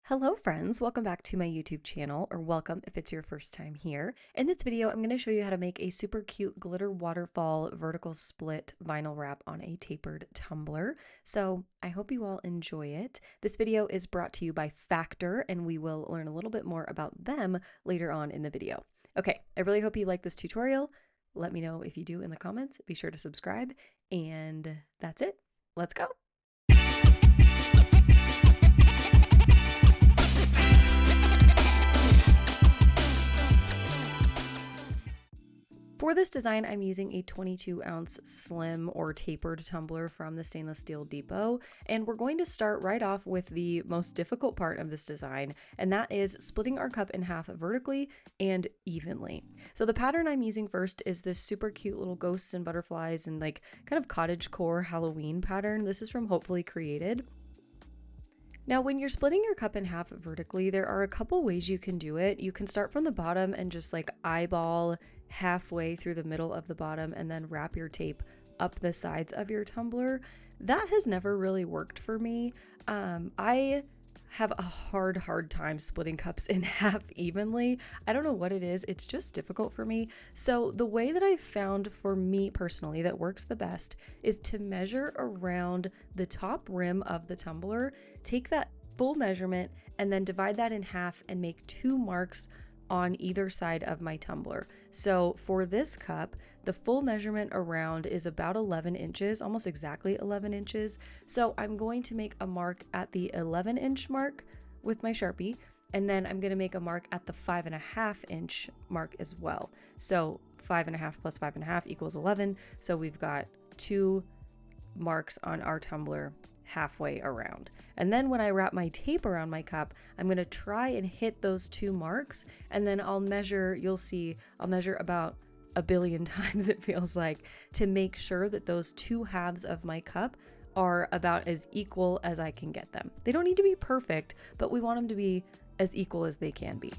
Hello friends, welcome back to my YouTube channel, or welcome if it's your first time here. In this video, I'm going to show you how to make a super cute glitter waterfall vertical split vinyl wrap on a tapered tumbler. So I hope you all enjoy it. This video is brought to you by Factor, and we will learn a little bit more about them later on in the video. Okay, I really hope you like this tutorial. Let me know if you do in the comments. Be sure to subscribe, and that's it. Let's go. For this design, I'm using a 22-ounce slim or tapered tumbler from the Stainless Steel Depot, and we're going to start right off with the most difficult part of this design, and that is splitting our cup in half vertically and evenly. So the pattern I'm using first is this super cute little ghosts and butterflies and like kind of cottage core Halloween pattern. This is from Hopefully Created. Now, when you're splitting your cup in half vertically, there are a couple ways you can do it. You can start from the bottom and just like eyeball halfway through the middle of the bottom and then wrap your tape up the sides of your tumbler. That has never really worked for me. I have a hard time splitting cups in half evenly. I don't know what it is. It's just difficult for me. So the way that I've found for me personally that works the best is to measure around the top rim of the tumbler, take that full measurement and then divide that in half and make 2 marks on either side of my tumbler. So for this cup, the full measurement around is about 11 inches, almost exactly 11 inches. So I'm going to make a mark at the 11-inch mark with my Sharpie, and then I'm going to make a mark at the 5.5-inch mark as well. So 5.5 plus 5.5 equals 11. So we've got 2 marks on our tumbler halfway around. And then when I wrap my tape around my cup, I'm going to try and hit those 2 marks, and then I'll measure, you'll see, I'll measure about a billion times, it feels like, to make sure that those 2 halves of my cup are about as equal as I can get them. They don't need to be perfect, but we want them to be as equal as they can be.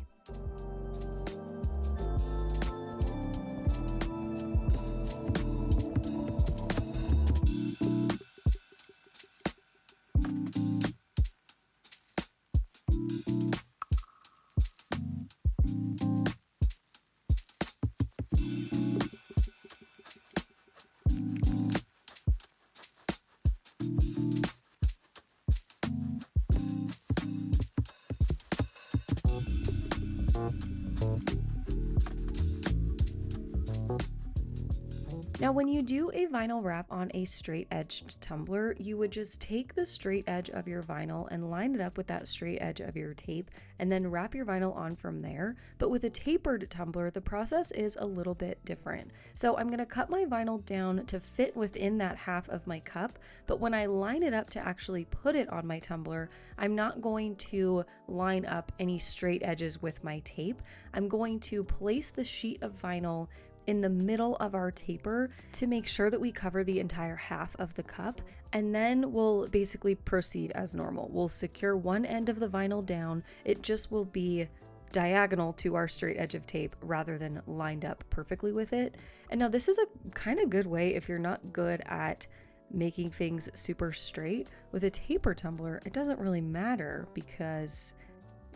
Now, when you do a vinyl wrap on a straight-edged tumbler, you would just take the straight edge of your vinyl and line it up with that straight edge of your tape, and then wrap your vinyl on from there. But with a tapered tumbler, the process is a little bit different. So I'm going to cut my vinyl down to fit within that half of my cup, but when I line it up to actually put it on my tumbler, I'm not going to line up any straight edges with my tape. I'm going to place the sheet of vinyl in the middle of our taper to make sure that we cover the entire half of the cup, and then we'll basically proceed as normal. We'll secure one end of the vinyl down. It just will be diagonal to our straight edge of tape rather than lined up perfectly with it. And now this is a kind of good way if you're not good at making things super straight. With a taper tumbler, it doesn't really matter because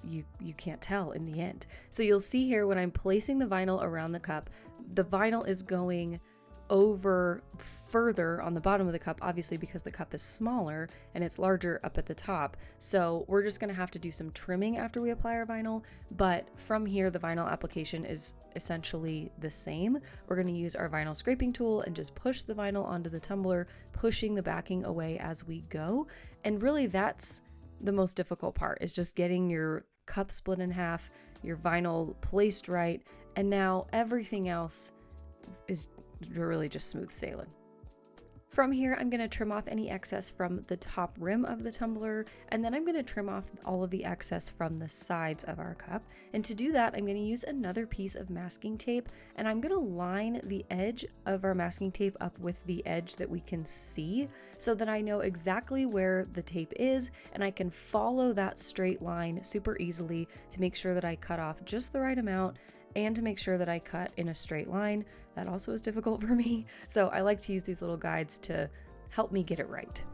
you can't tell in the end. So you'll see here when I'm placing the vinyl around the cup, the vinyl is going over further on the bottom of the cup, obviously because the cup is smaller and it's larger up at the top. So we're just going to have to do some trimming after we apply our vinyl, but from here the vinyl application is essentially the same. We're going to use our vinyl scraping tool and just push the vinyl onto the tumbler, pushing the backing away as we go. And really that's the most difficult part, is just getting your cup split in half, your vinyl placed right, and now everything else is really just smooth sailing. From here, I'm going to trim off any excess from the top rim of the tumbler, and then I'm going to trim off all of the excess from the sides of our cup. And to do that, I'm going to use another piece of masking tape, and I'm going to line the edge of our masking tape up with the edge that we can see so that I know exactly where the tape is, and I can follow that straight line super easily to make sure that I cut off just the right amount and to make sure that I cut in a straight line. That also is difficult for me, so I like to use these little guides to help me get it right.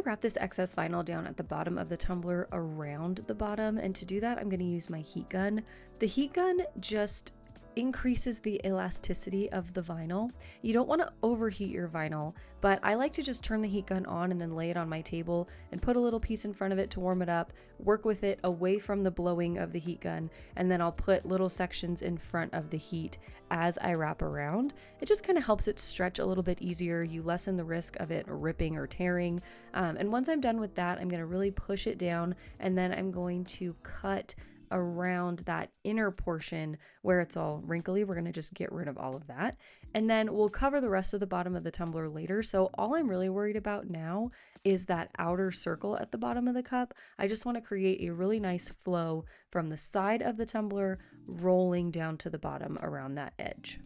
wrap this excess vinyl down at the bottom of the tumbler around the bottom, and to do that I'm going to use my heat gun. The heat gun just increases the elasticity of the vinyl. You don't want to overheat your vinyl, but I like to just turn the heat gun on and then lay it on my table and put a little piece in front of it to warm it up, work with it away from the blowing of the heat gun, and then I'll put little sections in front of the heat as I wrap around. It just kind of helps it stretch a little bit easier. You lessen the risk of it ripping or tearing. And once I'm done with that, I'm going to really push it down, and then I'm going to cut around that inner portion where it's all wrinkly. We're going to just get rid of all of that, and then we'll cover the rest of the bottom of the tumbler later. So all I'm really worried about now is that outer circle at the bottom of the cup. I just want to create a really nice flow from the side of the tumbler rolling down to the bottom around that edge.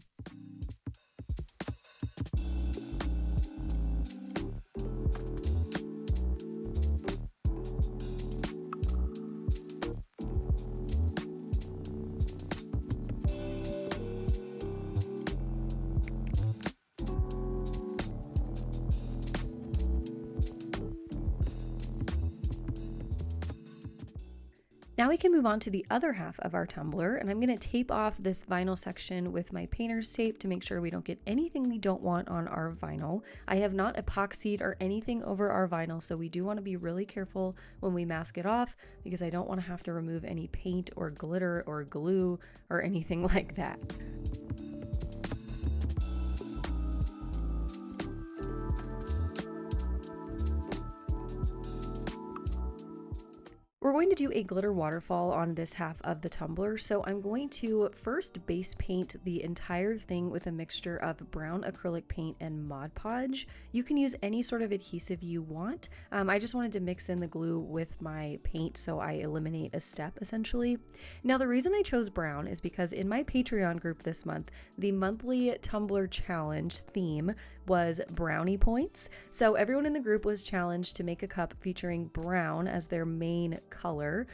Now we can move on to the other half of our tumbler, and I'm going to tape off this vinyl section with my painter's tape to make sure we don't get anything we don't want on our vinyl. I have not epoxied or anything over our vinyl, so we do want to be really careful when we mask it off, because I don't want to have to remove any paint or glitter or glue or anything like that. We're going to do a glitter waterfall on this half of the tumbler, so I'm going to first base paint the entire thing with a mixture of brown acrylic paint and Mod Podge. You can use any sort of adhesive you want. I just wanted to mix in the glue with my paint so I eliminate a step essentially. Now the reason I chose brown is because in my Patreon group this month, the monthly tumbler challenge theme was brownie points. So everyone in the group was challenged to make a cup featuring brown as their main color,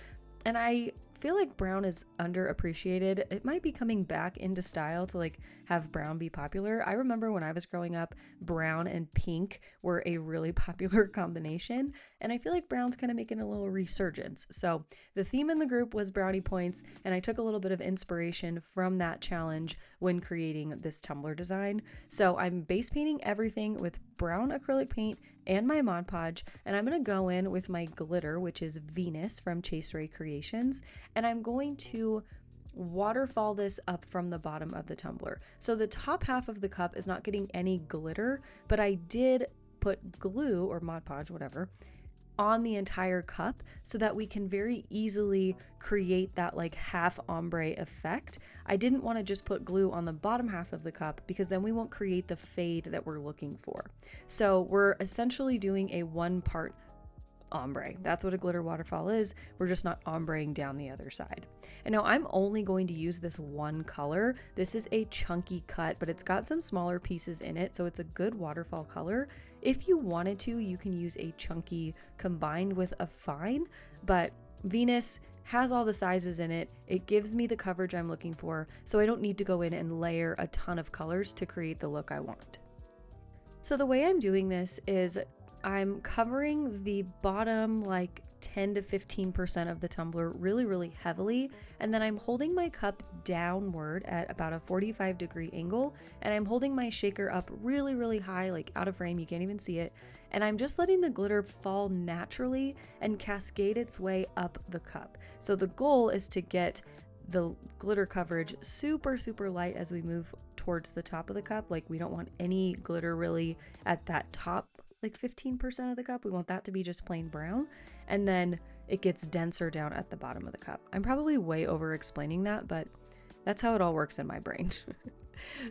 and I feel like brown is underappreciated. It might be coming back into style to like have brown be popular. I remember when I was growing up, brown and pink were a really popular combination, and I feel like brown's kind of making a little resurgence. So the theme in the group was brownie points, and I took a little bit of inspiration from that challenge when creating this tumbler design. So I'm base painting everything with brown acrylic paint and my Mod Podge, and I'm going to go in with my glitter, which is Venus from Chase Ray Creations, and I'm going to waterfall this up from the bottom of the tumbler. So the top half of the cup is not getting any glitter, but I did put glue or Mod Podge, whatever, on the entire cup so that we can very easily create that like half ombre effect. I didn't want to just put glue on the bottom half of the cup because then we won't create the fade that we're looking for. So we're essentially doing a one part ombre. That's what a glitter waterfall is. We're just not ombreing down the other side. And now I'm only going to use this one color. This is a chunky cut, but it's got some smaller pieces in it, so it's a good waterfall color. If you wanted to, you can use a chunky combined with a fine, but Venus has all the sizes in it. It gives me the coverage I'm looking for, so I don't need to go in and layer a ton of colors to create the look I want. So the way I'm doing this is I'm covering the bottom like 10 to 15% of the tumbler really heavily, and then I'm holding my cup downward at about a 45-degree angle, and I'm holding my shaker up really high, like out of frame, you can't even see it, and I'm just letting the glitter fall naturally and cascade its way up the cup. So the goal is to get the glitter coverage super light as we move towards the top of the cup. Like we don't want any glitter really at that top like 15% of the cup. We want that to be just plain brown, and then it gets denser down at the bottom of the cup. I'm probably way over explaining that, but that's how it all works in my brain.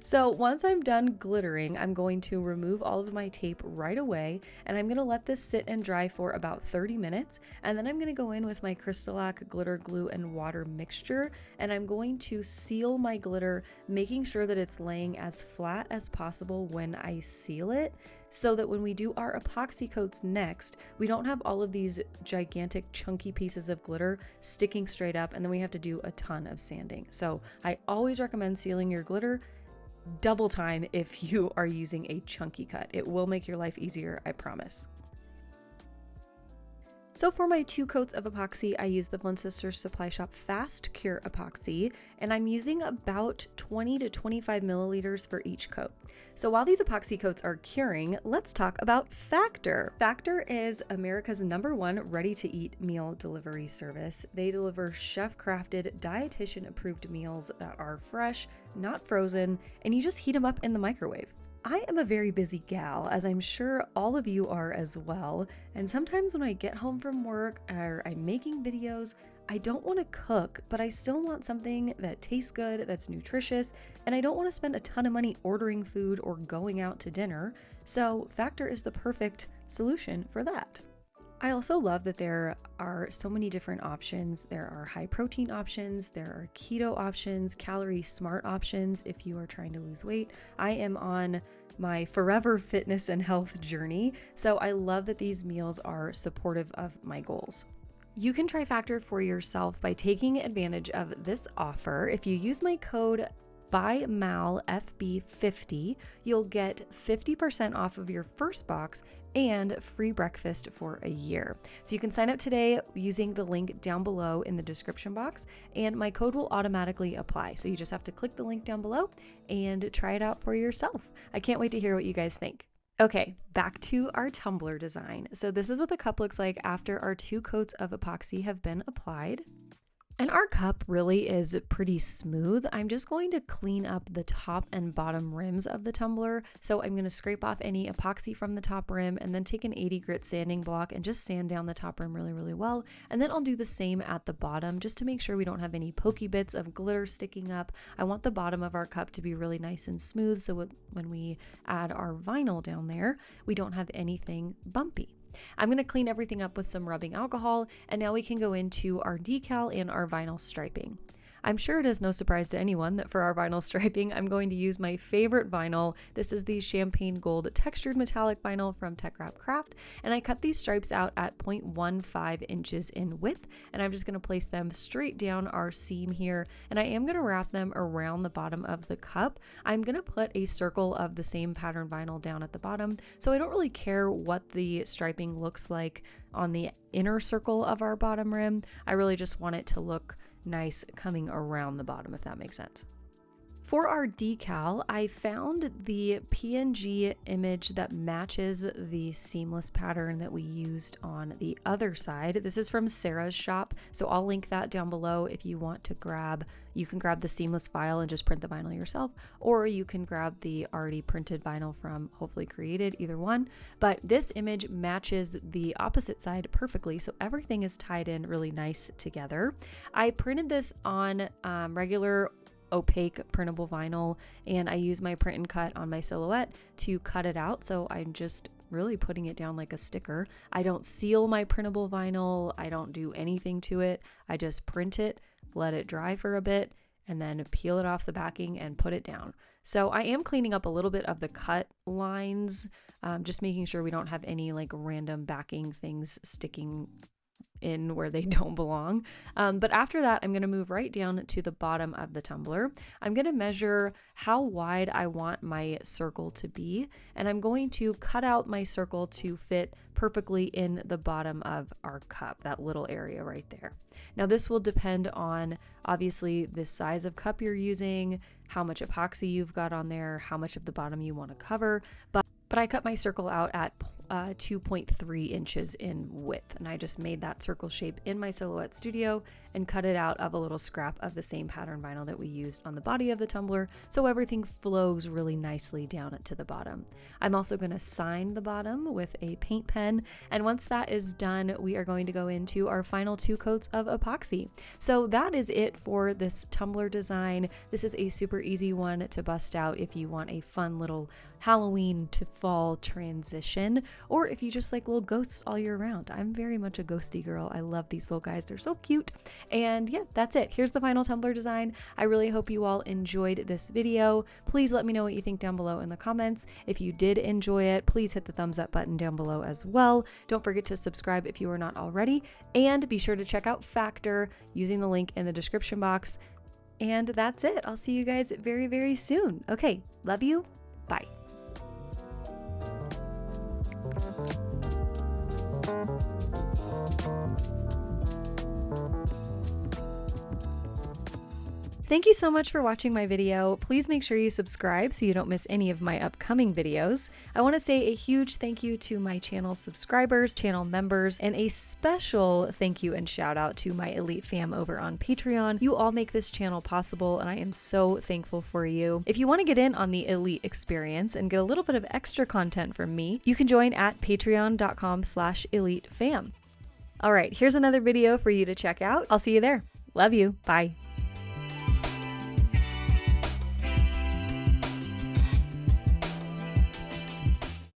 So once I'm done glittering, I'm going to remove all of my tape right away, and I'm going to let this sit and dry for about 30 minutes, and then I'm going to go in with my Crystalac glitter glue and water mixture, and I'm going to seal my glitter, making sure that it's laying as flat as possible when I seal it, so that when we do our epoxy coats next, we don't have all of these gigantic chunky pieces of glitter sticking straight up, and then we have to do a ton of sanding. So I always recommend sealing your glitter double time if you are using a chunky cut. It will make your life easier, I promise. So for my 2 coats of epoxy, I use the FLYNN Sisters Supply Shop Fast Cure Epoxy, and I'm using about 20 to 25 milliliters for each coat. So while these epoxy coats are curing, let's talk about Factor. Factor is America's #1 ready-to-eat meal delivery service. They deliver chef-crafted, dietitian-approved meals that are fresh, not frozen, and you just heat them up in the microwave. I am a very busy gal, as I'm sure all of you are as well, and sometimes when I get home from work or I'm making videos, I don't want to cook, but I still want something that tastes good, that's nutritious, and I don't want to spend a ton of money ordering food or going out to dinner, so Factor is the perfect solution for that. I also love that there are so many different options. There are high protein options, there are keto options, calorie smart options if you are trying to lose weight. I am on my forever fitness and health journey, so I love that these meals are supportive of my goals. You can try Factor for yourself by taking advantage of this offer. If you use my code BYMALFB50, you'll get 50% off of your first box and free breakfast for a year. So you can sign up today using the link down below in the description box, and my code will automatically apply. So you just have to click the link down below and try it out for yourself. I can't wait to hear what you guys think. Okay, back to our tumbler design. So this is what the cup looks like after our 2 coats of epoxy have been applied. And our cup really is pretty smooth. I'm just going to clean up the top and bottom rims of the tumbler. So I'm going to scrape off any epoxy from the top rim and then take an 80 grit sanding block and just sand down the top rim really, really well. And then I'll do the same at the bottom just to make sure we don't have any pokey bits of glitter sticking up. I want the bottom of our cup to be really nice and smooth, so when we add our vinyl down there, we don't have anything bumpy. I'm going to clean everything up with some rubbing alcohol, and now we can go into our decal and our vinyl striping. I'm sure it is no surprise to anyone that for our vinyl striping, I'm going to use my favorite vinyl. This is the champagne gold textured metallic vinyl from TECKWRAP Craft, and I cut these stripes out at 0.15 inches in width, and I'm just going to place them straight down our seam here, and I am going to wrap them around the bottom of the cup. I'm going to put a circle of the same pattern vinyl down at the bottom, so I don't really care what the striping looks like on the inner circle of our bottom rim. I really just want it to look nice coming around the bottom, if that makes sense. For our decal, I found the PNG image that matches the seamless pattern that we used on the other side. This is from Sarah's shop, so I'll link that down below if you want to grab. You can grab the seamless file and just print the vinyl yourself, or you can grab the already printed vinyl from Hopefully Created, either one. But this image matches the opposite side perfectly, so everything is tied in really nice together. I printed this on regular opaque printable vinyl, and I use my print and cut on my silhouette to cut it out, so I'm just really putting it down like a sticker. I don't seal my printable vinyl, I don't do anything to it, I just print it, let it dry for a bit, and then peel it off the backing and put it down. So I am cleaning up a little bit of the cut lines, just making sure we don't have any like random backing things sticking in where they don't belong. But after that, I'm going to move right down to the bottom of the tumbler. I'm going to measure how wide I want my circle to be, and I'm going to cut out my circle to fit perfectly in the bottom of our cup, that little area right there. Now this will depend on obviously the size of cup you're using, how much epoxy you've got on there, how much of the bottom you want to cover, but I cut my circle out at 2.3 inches in width, and I just made that circle shape in my Silhouette Studio and cut it out of a little scrap of the same pattern vinyl that we used on the body of the tumbler, so everything flows really nicely down to the bottom. I'm also going to sign the bottom with a paint pen, and once that is done, we are going to go into our final 2 coats of epoxy. So that is it for this tumbler design. This is a super easy one to bust out if you want a fun little Halloween to fall transition, or if you just like little ghosts all year round. I'm very much a ghosty girl. I love these little guys. They're so cute. And yeah, that's it. Here's the final tumbler design. I really hope you all enjoyed this video. Please let me know what you think down below in the comments. If you did enjoy it, please hit the thumbs up button down below as well. Don't forget to subscribe if you are not already, and be sure to check out Factor using the link in the description box. And that's it. I'll see you guys very, very soon. Okay, love you. Bye. Thank you so much for watching my video. Please make sure you subscribe so you don't miss any of my upcoming videos. I want to say a huge thank you to my channel subscribers, channel members, and a special thank you and shout out to my elite fam over on Patreon. You all make this channel possible, and I am so thankful for you. If you want to get in on the elite experience and get a little bit of extra content from me, you can join at patreon.com/elitefam. All right, here's another video for you to check out. I'll see you there. Love you. Bye.